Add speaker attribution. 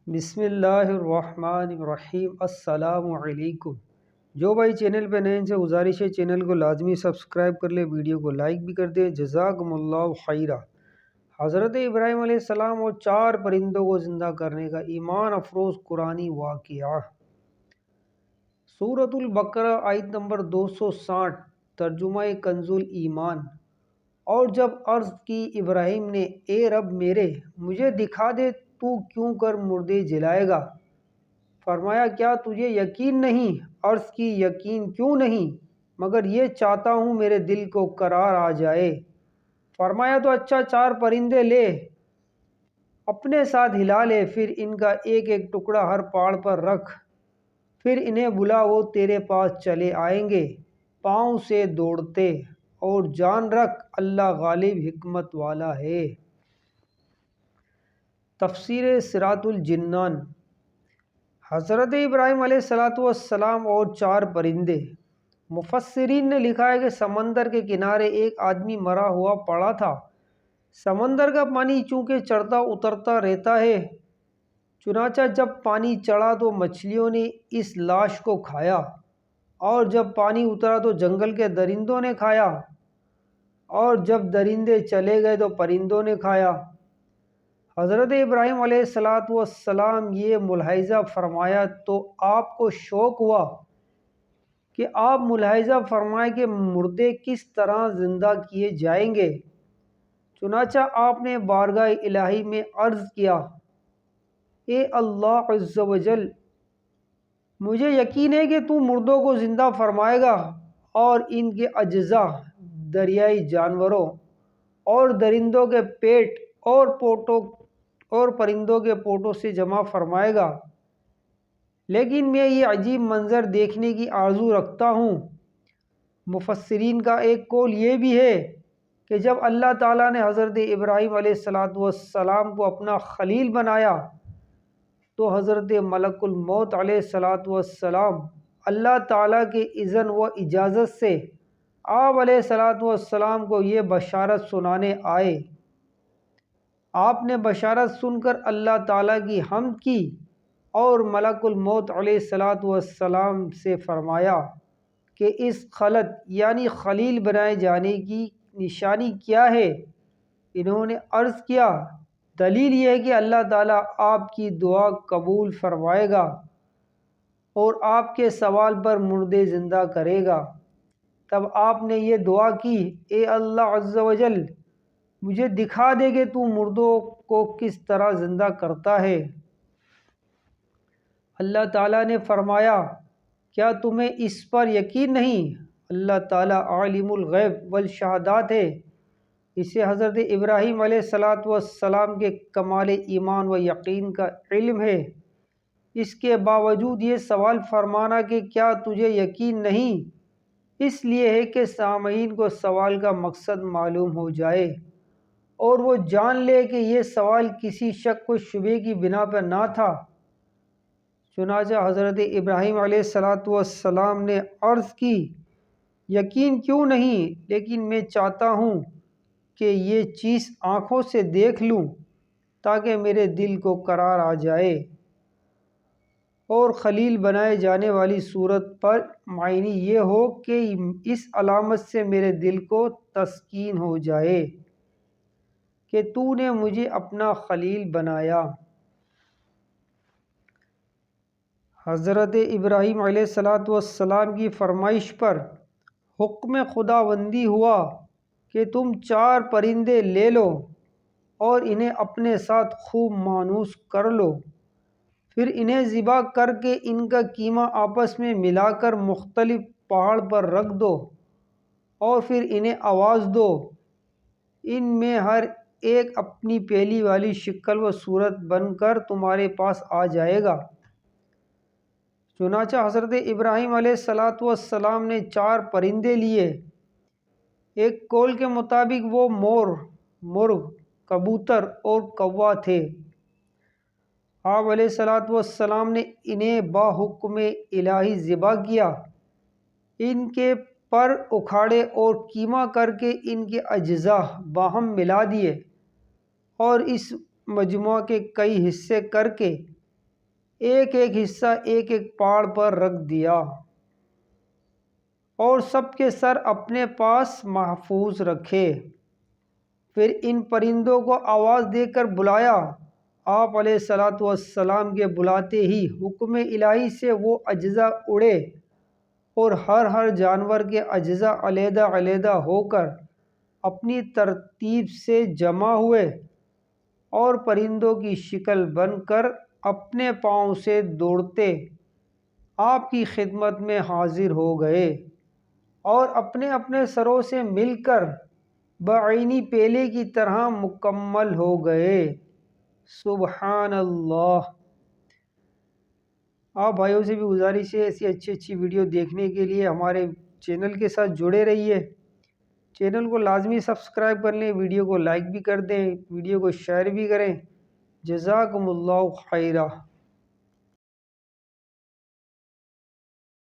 Speaker 1: بسم اللہ الرحمن الرحیم۔ السلام علیکم۔ جو بھائی چینل پہ نئے، ان سے گزارش ہے چینل کو لازمی سبسکرائب کر لے، ویڈیو کو لائک بھی کر دے۔ جزاکم اللہ خیرہ۔ حضرت ابراہیم علیہ السلام اور 4 پرندوں کو زندہ کرنے کا ایمان افروز قرآنی واقعہ۔ سورۃ البقرہ آیت نمبر 260، ترجمہ کنز الایمان۔ اور جب عرض کی ابراہیم نے، اے رب میرے، مجھے دکھا دے تو کیوں کر مردے جلائے گا؟ فرمایا، کیا تجھے یقین نہیں؟ عرض کی، یقین کیوں نہیں، مگر یہ چاہتا ہوں میرے دل کو قرار آ جائے۔ فرمایا، تو اچھا 4 پرندے لے، اپنے ساتھ ہلا لے، پھر ان کا ایک ایک ٹکڑا ہر پہاڑ پر رکھ، پھر انہیں بلا، وہ تیرے پاس چلے آئیں گے پاؤں سے دوڑتے، اور جان رکھ اللہ غالب حکمت والا ہے۔ تفسیر سراۃ الجنان۔ حضرت ابراہیم علیہ السلام اور 4 پرندے۔ مفسرین نے لکھا ہے کہ سمندر کے کنارے ایک آدمی مرا ہوا پڑا تھا۔ سمندر کا پانی چونکہ چڑھتا اترتا رہتا ہے، چنانچہ جب پانی چڑھا تو مچھلیوں نے اس لاش کو کھایا، اور جب پانی اترا تو جنگل کے درندوں نے کھایا، اور جب درندے چلے گئے تو پرندوں نے کھایا۔ حضرت ابراہیم علیہ السلام یہ ملاحظہ فرمایا تو آپ کو شوق ہوا کہ آپ ملاحظہ فرمائیں کہ مردے کس طرح زندہ کیے جائیں گے۔ چنانچہ آپ نے بارگاہ الہی میں عرض کیا، اے اللہ عز و جل، مجھے یقین ہے کہ تو مردوں کو زندہ فرمائے گا، اور ان کے اجزاء دریائی جانوروں اور درندوں کے پیٹ اور پرندوں کے پوٹوں سے جمع فرمائے گا۔ لیکن میں یہ عجیب منظر دیکھنے کی آرزو رکھتا ہوں۔ مفسرین کا ایک قول یہ بھی ہے کہ جب اللہ تعالیٰ نے حضرت ابراہیم علیہ السلام کو اپنا خلیل بنایا تو حضرت ملک الموت علیہ السلام اللہ تعالیٰ کے اذن و اجازت سے آپ علیہ السلام کو یہ بشارت سنانے آئے۔ آپ نے بشارت سن کر اللہ تعالیٰ کی حمد کی، اور ملک الموت علیہ السلام سے فرمایا کہ اس خلد یعنی خلیل بنائے جانے کی نشانی کیا ہے؟ انہوں نے عرض کیا، دلیل یہ ہے کہ اللہ تعالیٰ آپ کی دعا قبول فرمائے گا اور آپ کے سوال پر مردے زندہ کرے گا۔ تب آپ نے یہ دعا کی، اے اللہ عز و جل، مجھے دکھا دے کہ تو مردوں کو کس طرح زندہ کرتا ہے۔ اللہ تعالیٰ نے فرمایا، کیا تمہیں اس پر یقین نہیں؟ اللہ تعالیٰ عالم الغیب والشہادات ہے۔ اسے حضرت ابراہیم علیہ السلام کے کمال ایمان و یقین کا علم ہے۔ اس کے باوجود یہ سوال فرمانا کہ کیا تجھے یقین نہیں، اس لیے ہے کہ سامعین کو سوال کا مقصد معلوم ہو جائے، اور وہ جان لے کہ یہ سوال کسی شک و شبہے کی بنا پر نہ تھا۔ چنانچہ حضرت ابراہیم علیہ السلام نے عرض کی، یقین کیوں نہیں، لیکن میں چاہتا ہوں کہ یہ چیز آنکھوں سے دیکھ لوں تاکہ میرے دل کو قرار آ جائے، اور خلیل بنائے جانے والی صورت پر معنی یہ ہو کہ اس علامت سے میرے دل کو تسکین ہو جائے کہ تو نے مجھے اپنا خلیل بنایا۔ حضرت ابراہیم علیہ السلام کی فرمائش پر حکم خداوندی ہوا کہ تم 4 پرندے لے لو اور انہیں اپنے ساتھ خوب مانوس کر لو، پھر انہیں ذبح کر کے ان کا کیمہ آپس میں ملا کر مختلف پہاڑ پر رکھ دو، اور پھر انہیں آواز دو، ان میں ہر ایک اپنی پہلی والی شکل و صورت بن کر تمہارے پاس آ جائے گا۔ چنانچہ حضرت ابراہیم علیہ السلام نے 4 پرندے لیے۔ ایک قول کے مطابق وہ مور، مرغ، کبوتر اور کوا تھے۔ آپ علیہ السلام نے انہیں بحکم الہی ذبح کیا، ان کے پر اکھاڑے اور کیما کر کے ان کے اجزاء باہم ملا دیے، اور اس مجموعہ کے کئی حصے کر کے ایک ایک حصہ ایک ایک پہاڑ پر رکھ دیا اور سب کے سر اپنے پاس محفوظ رکھے۔ پھر ان پرندوں کو آواز دے کر بلایا۔ آپ علیہ الصلاۃ والسلام کے بلاتے ہی حکم الہی سے وہ اجزاء اڑے اور ہر جانور کے اجزاء علیحدہ علیحدہ ہو کر اپنی ترتیب سے جمع ہوئے اور پرندوں کی شکل بن کر اپنے پاؤں سے دوڑتے آپ کی خدمت میں حاضر ہو گئے اور اپنے اپنے سروں سے مل کر بعینی پیلے کی طرح مکمل ہو گئے۔ سبحان اللہ۔ آپ بھائیوں سے بھی گزارش ہے ایسی اچھی اچھی ویڈیو دیکھنے کے لیے ہمارے چینل کے ساتھ جڑے رہیے۔ چینل کو لازمی سبسکرائب کر لیں، ویڈیو کو لائک بھی کر دیں، ویڈیو کو شیئر بھی کریں۔ جزاکم اللہ خیرہ۔